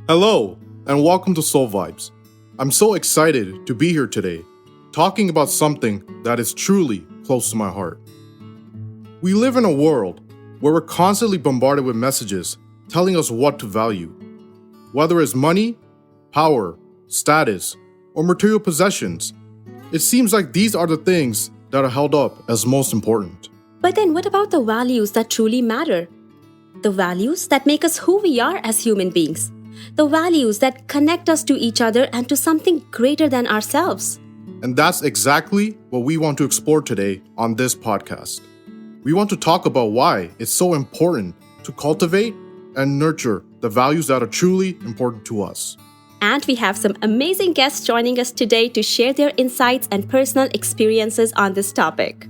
Hello, and welcome to Soul Vibes. I'm so excited to be here today, talking about something that is truly close to my heart. We live in a world where we're constantly bombarded with messages telling us what to value. Whether it's money, power, status, or material possessions, it seems like these are the things that are held up as most important. But then what about the values that truly matter? The values that make us who we are as human beings. The values that connect us to each other and to something greater than ourselves. And that's exactly what we want to explore today on this podcast. We want to talk about why it's so important to cultivate and nurture the values that are truly important to us. And we have some amazing guests joining us today to share their insights and personal experiences on this topic.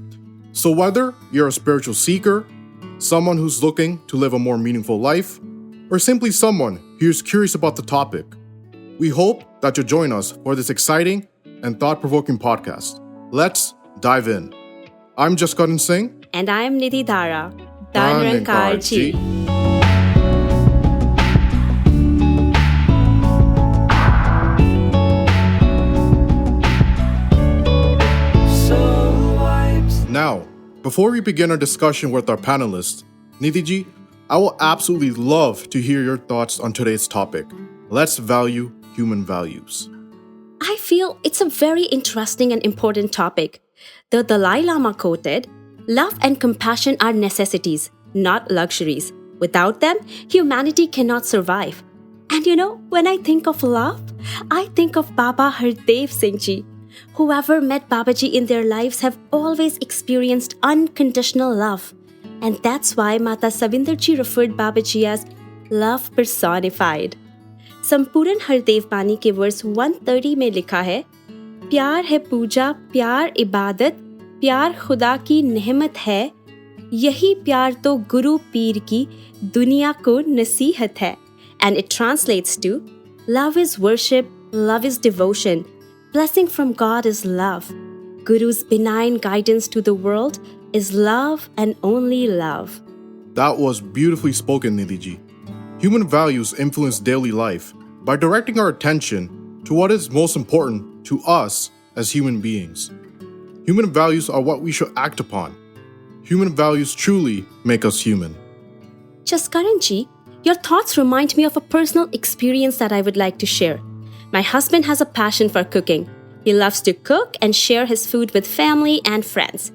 So whether you're a spiritual seeker, someone who's looking to live a more meaningful life, or simply someone who's curious about the topic, we hope that you'll join us for this exciting and thought-provoking podcast. Let's dive in. I'm Jaskaran Singh. And I'm Nidhi Dhara. Sant Nirankari. Now, before we begin our discussion with our panelists, Nidhi ji, I will absolutely love to hear your thoughts on today's topic. Let's value human values. I feel it's a very interesting and important topic. The Dalai Lama quoted, "Love and compassion are necessities, not luxuries. Without them, humanity cannot survive." And when I think of love, I think of Baba Hardev Singh ji. Whoever met Babaji in their lives have always experienced unconditional love. And that's why Mata Savinder ji referred Babaji as love personified. संपूर्ण हरदेव बानी के verse 130 में लिखा है, प्यार है पूजा, प्यार इबादत, प्यार खुदा की नेमत है, यही प्यार तो गुरु पीर की दुनिया को नसीहत है. And it translates to, love is worship, love is devotion, blessing from God is love. Guru's benign guidance to the world is love and only love. That was beautifully spoken, Nidhi ji. Human values influence daily life by directing our attention to what is most important to us as human beings. Human values are what we should act upon. Human values truly make us human. Jaskaran ji, your thoughts remind me of a personal experience that I would like to share. My husband has a passion for cooking. He loves to cook and share his food with family and friends.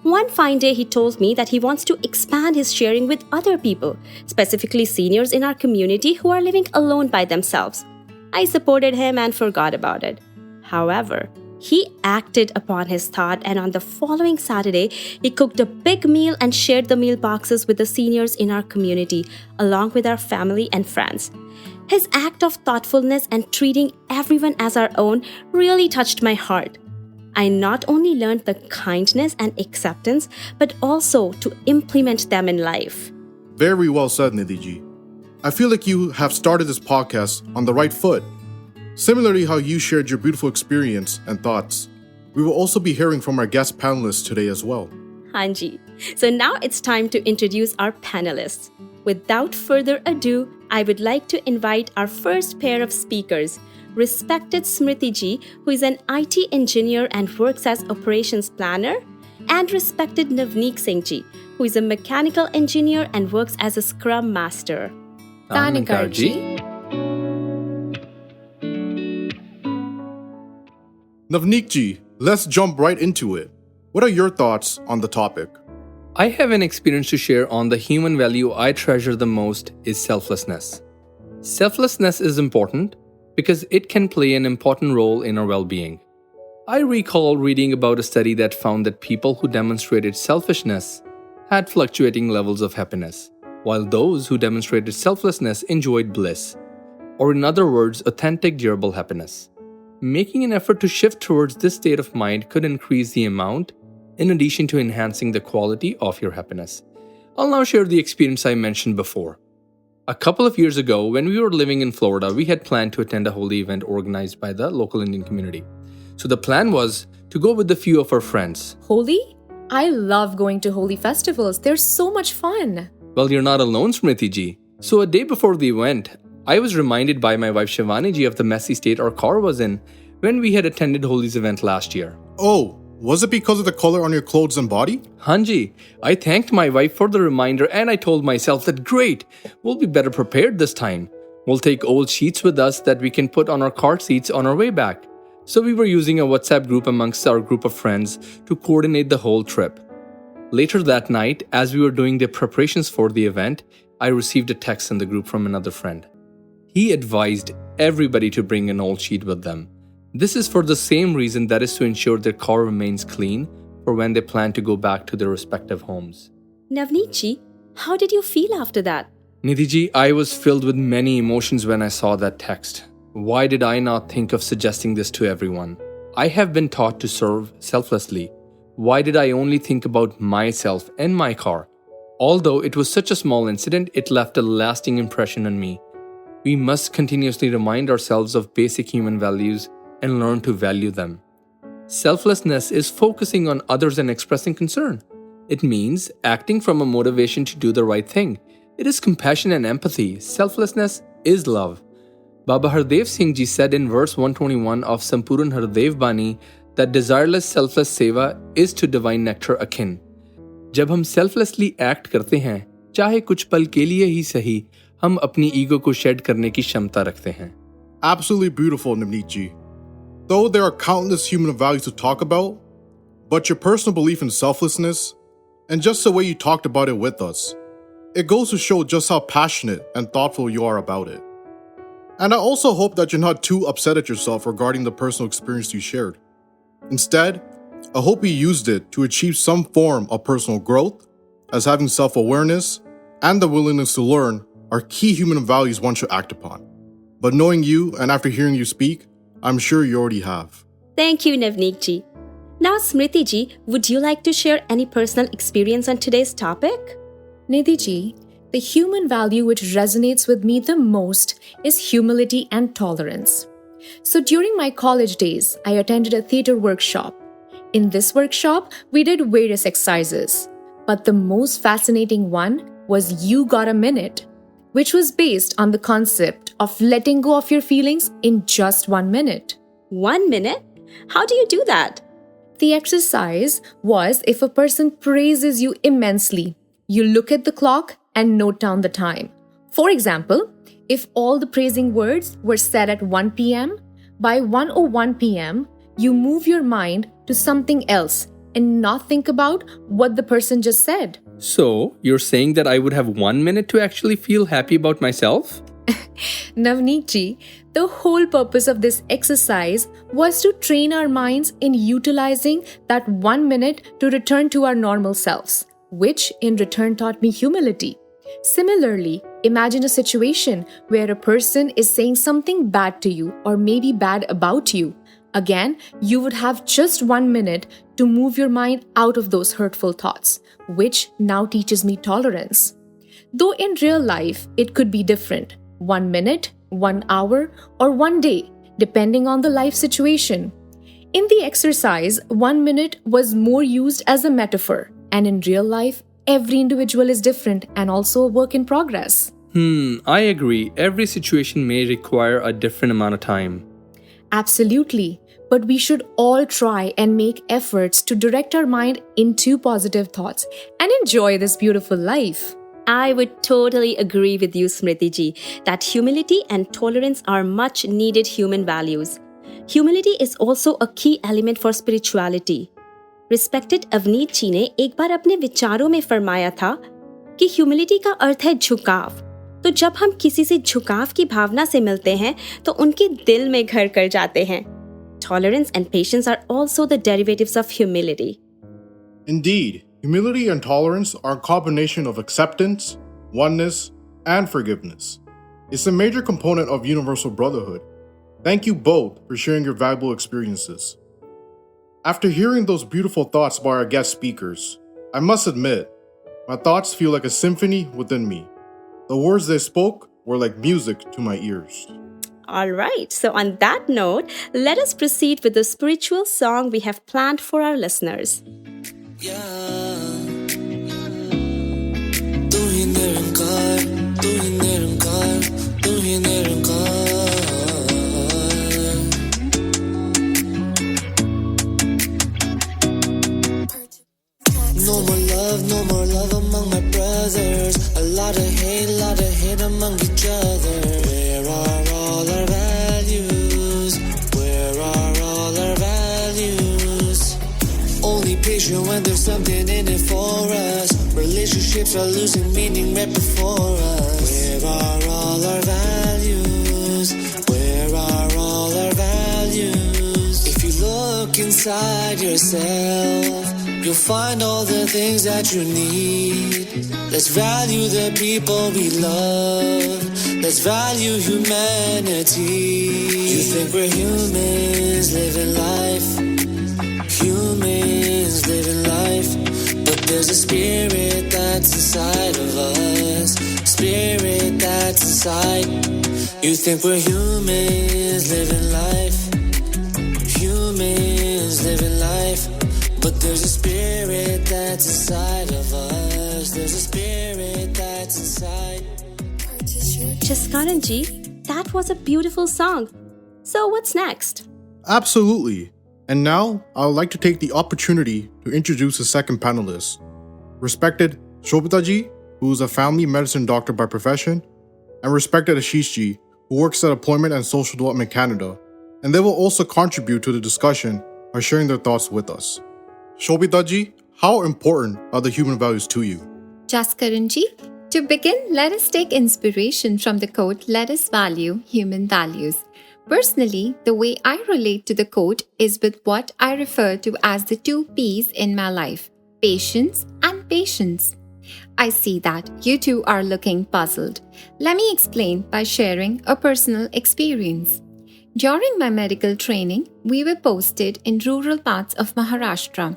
One fine day, he told me that he wants to expand his sharing with other people, specifically seniors in our community who are living alone by themselves. I supported him and forgot about it. However, he acted upon his thought, and on the following Saturday, he cooked a big meal and shared the meal boxes with the seniors in our community, along with our family and friends. His act of thoughtfulness and treating everyone as our own really touched my heart. I not only learned the kindness and acceptance, but also to implement them in life. Very well said, Nidhi ji. I feel like you have started this podcast on the right foot. Similarly how you shared your beautiful experience and thoughts, we will also be hearing from our guest panelists today as well. Hanji. So now it's time to introduce our panelists. Without further ado, I would like to invite our first pair of speakers, respected Smriti ji, who is an IT engineer and works as operations planner, and respected Navneek Singh ji, who is a mechanical engineer and works as a scrum master. Sant Nirankari. Navneek ji, let's jump right into it. What are your thoughts on the topic? I have an experience to share on the human value I treasure the most is selflessness. Selflessness is important because it can play an important role in our well-being. I recall reading about a study that found that people who demonstrated selfishness had fluctuating levels of happiness, while those who demonstrated selflessness enjoyed bliss, or in other words, authentic, durable happiness. Making an effort to shift towards this state of mind could increase the amount, in addition to enhancing the quality of your happiness. I'll now share the experience I mentioned before. A couple of years ago, when we were living in Florida, we had planned to attend a holy event organized by the local Indian community. So the plan was to go with a few of our friends. Holy? I love going to holy festivals. They're so much fun. Well, you're not alone, Smriti ji. So a day before the event, I was reminded by my wife Shivani ji of the messy state our car was in when we had attended Holi's event last year. Oh, was it because of the color on your clothes and body? Hanji, I thanked my wife for the reminder and I told myself that great, we'll be better prepared this time. We'll take old sheets with us that we can put on our car seats on our way back. So we were using a WhatsApp group amongst our group of friends to coordinate the whole trip. Later that night, as we were doing the preparations for the event, I received a text in the group from another friend. He advised everybody to bring an old sheet with them. This is for the same reason, that is to ensure their car remains clean for when they plan to go back to their respective homes. Navneet ji, how did you feel after that? Nidhi ji, I was filled with many emotions when I saw that text. Why did I not think of suggesting this to everyone? I have been taught to serve selflessly. Why did I only think about myself and my car? Although it was such a small incident, it left a lasting impression on me. We must continuously remind ourselves of basic human values and learn to value them. Selflessness is focusing on others and expressing concern. It means acting from a motivation to do the right thing. It is compassion and empathy. Selflessness is love. Baba Hardev Singh ji said in verse 121 of Sampuran Hardev Bani that desireless selfless seva is to divine nectar akin. जब हम selflessly act करते हैं, चाहे कुछ पल के लिए ही सही, हम अपनी ego को shed करने की क्षमता रखते हैं. Absolutely beautiful, Navneet ji. Though there are countless human values to talk about, but your personal belief in selflessness, and just the way you talked about it with us, it goes to show just how passionate and thoughtful you are about it. And I also hope that you're not too upset at yourself regarding the personal experience you shared. Instead, I hope you used it to achieve some form of personal growth, as having self-awareness and the willingness to learn are key human values one should act upon. But knowing you and after hearing you speak, I'm sure you already have. Thank you, Navneet ji. Now, Smriti ji, would you like to share any personal experience on today's topic? Nidhi ji, the human value which resonates with me the most is humility and tolerance. So during my college days, I attended a theatre workshop. In this workshop, we did various exercises. But the most fascinating one was You Got a Minute, which was based on the concept of letting go of your feelings in just 1 minute. 1 minute? How do you do that? The exercise was if a person praises you immensely, you look at the clock and note down the time. For example, if all the praising words were said at 1 p.m., by 1:01 p.m., you move your mind to something else and not think about what the person just said. So, you're saying that I would have 1 minute to actually feel happy about myself? Navneet ji, the whole purpose of this exercise was to train our minds in utilizing that 1 minute to return to our normal selves, which in return taught me humility. Similarly, imagine a situation where a person is saying something bad to you or maybe bad about you. Again, you would have just 1 minute to move your mind out of those hurtful thoughts, which now teaches me tolerance. Though in real life, it could be different. 1 minute, 1 hour, or 1 day, depending on the life situation. In the exercise, 1 minute was more used as a metaphor, and in real life, every individual is different and also a work in progress. I agree. Every situation may require a different amount of time. Absolutely. But we should all try and make efforts to direct our mind into positive thoughts and enjoy this beautiful life. I would totally agree with you, Smriti ji, that humility and tolerance are much needed human values. Humility is also a key element for spirituality. Respected Avneet ji ने एक बार अपने विचारों में फरमाया था कि humility का अर्थ है झुकाव. तो जब हम किसी से झुकाव की भावना से मिलते हैं तो उनके दिल में घर कर जाते हैं. Tolerance and patience are also the derivatives of humility. Indeed, humility and tolerance are a combination of acceptance, oneness, and forgiveness. It's a major component of universal brotherhood. Thank you both for sharing your valuable experiences. After hearing those beautiful thoughts by our guest speakers, I must admit, my thoughts feel like a symphony within me. The words they spoke were like music to my ears. Alright, so on that note, let us proceed with the spiritual song we have planned for our listeners. तू ही निरंकार, तू ही निरंकार, तू ही निरंकार. other. Where are all our values? Where are all our values? Only patient when there's something in it for us. Relationships are losing meaning right before us. Where are all our values? Where are all our values? If you look inside yourself, you'll find all the things that you need. Let's value the people we love. Let's value humanity. You think we're humans living life, humans living life, but there's a spirit that's inside of us, spirit that's inside. You think we're humans living life, humans living life, but there's a spirit that's inside of us. There's a spirit that's inside. Jaskaran ji, that was a beautiful song. So what's next? Absolutely. And now, I would like to take the opportunity to introduce the second panelist. Respected Shobita ji, who is a family medicine doctor by profession, and respected Ashish ji, who works at Employment and Social Development Canada. And they will also contribute to the discussion by sharing their thoughts with us. Shobita ji, how important are the human values to you? Jaskaran ji, to begin, let us take inspiration from the quote, "Let us value human values." Personally, the way I relate to the quote is with what I refer to as the 2 P's in my life, patience and patience. I see that you two are looking puzzled. Let me explain by sharing a personal experience. During my medical training, we were posted in rural parts of Maharashtra.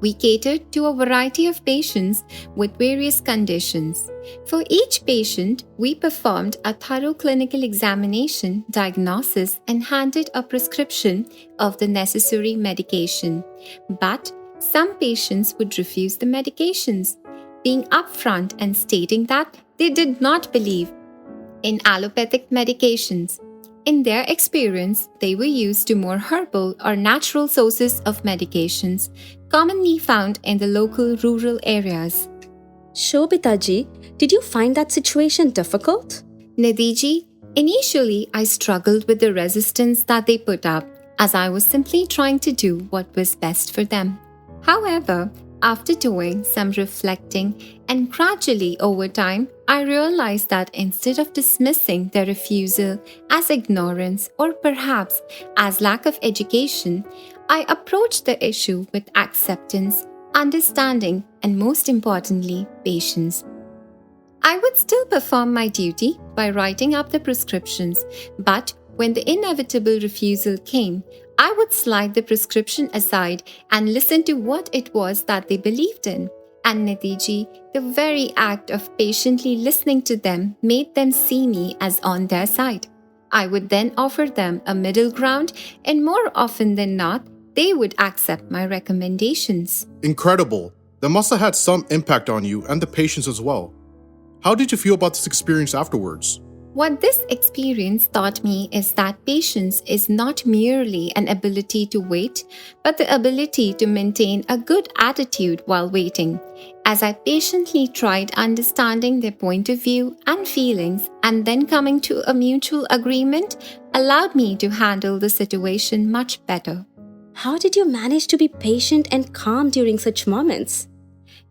We catered to a variety of patients with various conditions. For each patient, we performed a thorough clinical examination, diagnosis, and handed a prescription of the necessary medication. But some patients would refuse the medications, being upfront and stating that they did not believe in allopathic medications. In their experience, they were used to more herbal or natural sources of medications commonly found in the local rural areas. Shobita ji, did you find that situation difficult? Nidhi ji, initially I struggled with the resistance that they put up, as I was simply trying to do what was best for them. However, after doing some reflecting and gradually over time, I realized that instead of dismissing their refusal as ignorance or perhaps as lack of education, I approached the issue with acceptance, understanding, and most importantly, patience. I would still perform my duty by writing up the prescriptions, but when the inevitable refusal came, I would slide the prescription aside and listen to what it was that they believed in. And Nidhi ji, the very act of patiently listening to them made them see me as on their side. I would then offer them a middle ground, and more often than not, they would accept my recommendations. Incredible. That must have had some impact on you and the patients as well. How did you feel about this experience afterwards? What this experience taught me is that patience is not merely an ability to wait, but the ability to maintain a good attitude while waiting. As I patiently tried understanding their point of view and feelings, and then coming to a mutual agreement allowed me to handle the situation much better. How did you manage to be patient and calm during such moments?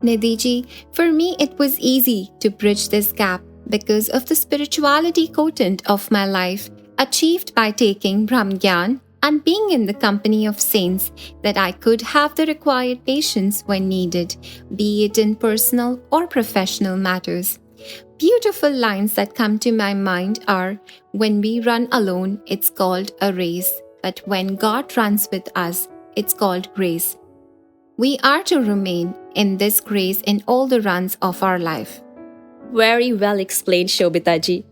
Nidhi ji, for me it was easy to bridge this gap because of the spirituality quotient of my life, achieved by taking Brahmgyan and being in the company of saints, that I could have the required patience when needed, be it in personal or professional matters. Beautiful lines that come to my mind are, "When we run alone, it's called a race, but when God runs with us, it's called grace." We are to remain in this grace in all the runs of our life. Very well explained, Shobita ji.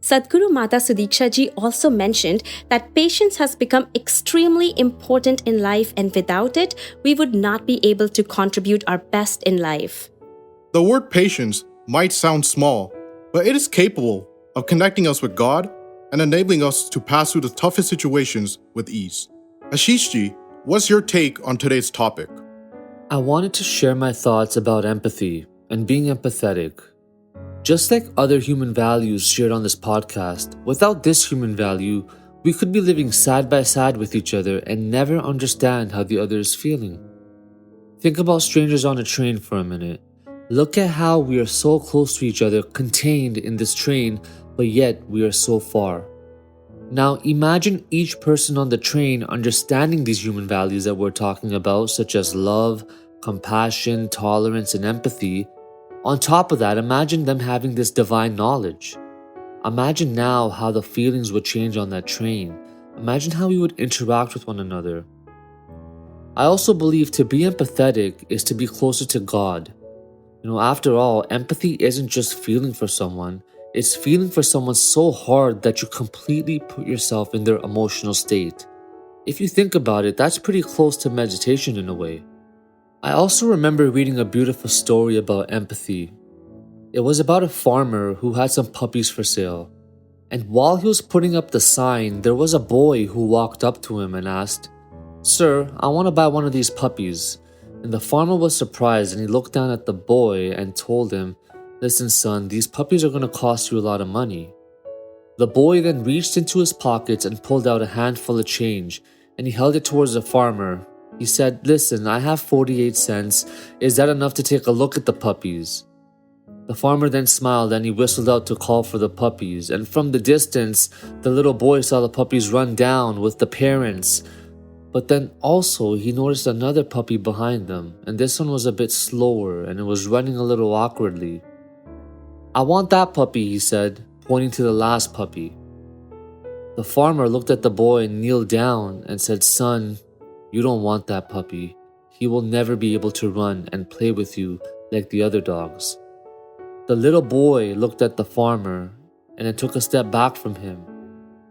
Satguru Mata Sudiksha ji also mentioned that patience has become extremely important in life, and without it, we would not be able to contribute our best in life. The word patience might sound small, but it is capable of connecting us with God and enabling us to pass through the toughest situations with ease. Ashish ji, what's your take on today's topic? I wanted to share my thoughts about empathy and being empathetic. Just like other human values shared on this podcast, without this human value, we could be living side by side with each other and never understand how the other is feeling. Think about strangers on a train for a minute. Look at how we are so close to each other, contained in this train, but yet we are so far. Now imagine each person on the train understanding these human values that we're talking about, such as love, compassion, tolerance, and empathy. On top of that, imagine them having this divine knowledge. Imagine now how the feelings would change on that train. Imagine how we would interact with one another. I also believe to be empathetic is to be closer to God. After all, empathy isn't just feeling for someone, it's feeling for someone so hard that you completely put yourself in their emotional state. If you think about it, that's pretty close to meditation in a way. I also remember reading a beautiful story about empathy. It was about a farmer who had some puppies for sale. And while he was putting up the sign, there was a boy who walked up to him and asked, "Sir, I want to buy one of these puppies." And the farmer was surprised and he looked down at the boy and told him, "Listen, son, these puppies are going to cost you a lot of money." The boy then reached into his pockets and pulled out a handful of change and he held it towards the farmer. He said, "Listen, I have 48 cents. Is that enough to take a look at the puppies?" The farmer then smiled and he whistled out to call for the puppies. And from the distance, the little boy saw the puppies run down with the parents. But then also he noticed another puppy behind them. And this one was a bit slower and it was running a little awkwardly. "I want that puppy," he said, pointing to the last puppy. The farmer looked at the boy and kneeled down and said, "Son, you don't want that puppy. He will never be able to run and play with you like the other dogs." The little boy looked at the farmer and then took a step back from him.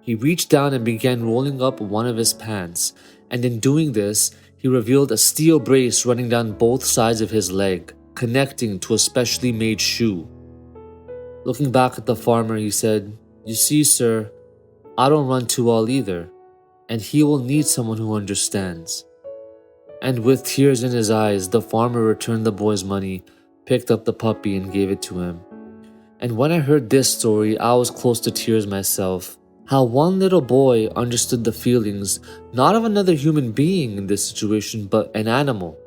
He reached down and began rolling up one of his pants, and in doing this, he revealed a steel brace running down both sides of his leg, connecting to a specially made shoe. Looking back at the farmer, he said, "You see, sir, I don't run too well either, and he will need someone who understands." And with tears in his eyes, the farmer returned the boy's money, picked up the puppy and gave it to him. And when I heard this story, I was close to tears myself. How one little boy understood the feelings, not of another human being in this situation, but an animal.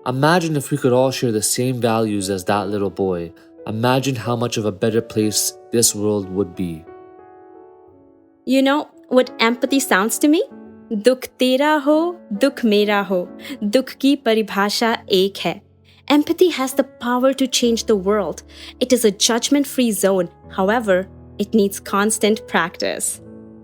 Imagine if we could all share the same values as that little boy. Imagine how much of a better place this world would be. You know what empathy sounds to me? Dukh tera ho, dukh mera ho. Dukh ki paribhasha ek hai. Empathy has the power to change the world. It is a judgment-free zone. However, it needs constant practice.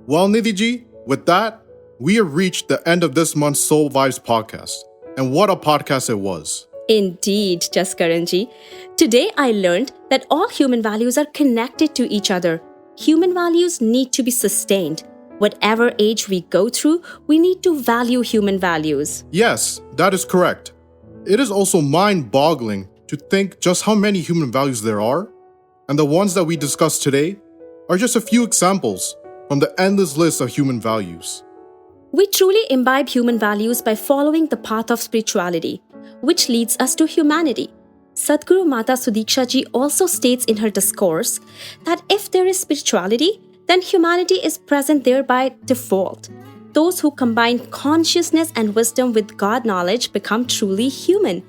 Well, Nidhi ji, with that, we have reached the end of this month's Soul Vibes podcast. And what a podcast it was. Indeed, Jaskaran ji. Today I learned that all human values are connected to each other. Human values need to be sustained. Whatever age we go through, we need to value human values. Yes, that is correct. It is also mind-boggling to think just how many human values there are, and the ones that we discussed today are just a few examples from the endless list of human values. We truly imbibe human values by following the path of spirituality, which leads us to humanity. Satguru Mata Sudiksha ji also states in her discourse that if there is spirituality, then humanity is present there by default. Those who combine consciousness and wisdom with God knowledge become truly human.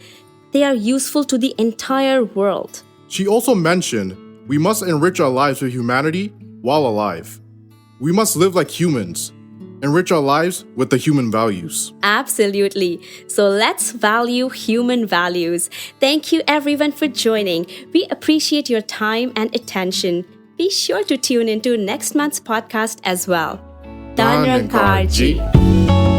They are useful to the entire world. She also mentioned we must enrich our lives with humanity while alive. We must live like humans, enrich our lives with the human values. Absolutely. So let's value human values. Thank you everyone for joining. We appreciate your time and attention. Be sure to tune into next month's podcast as well. Sant Nirankari.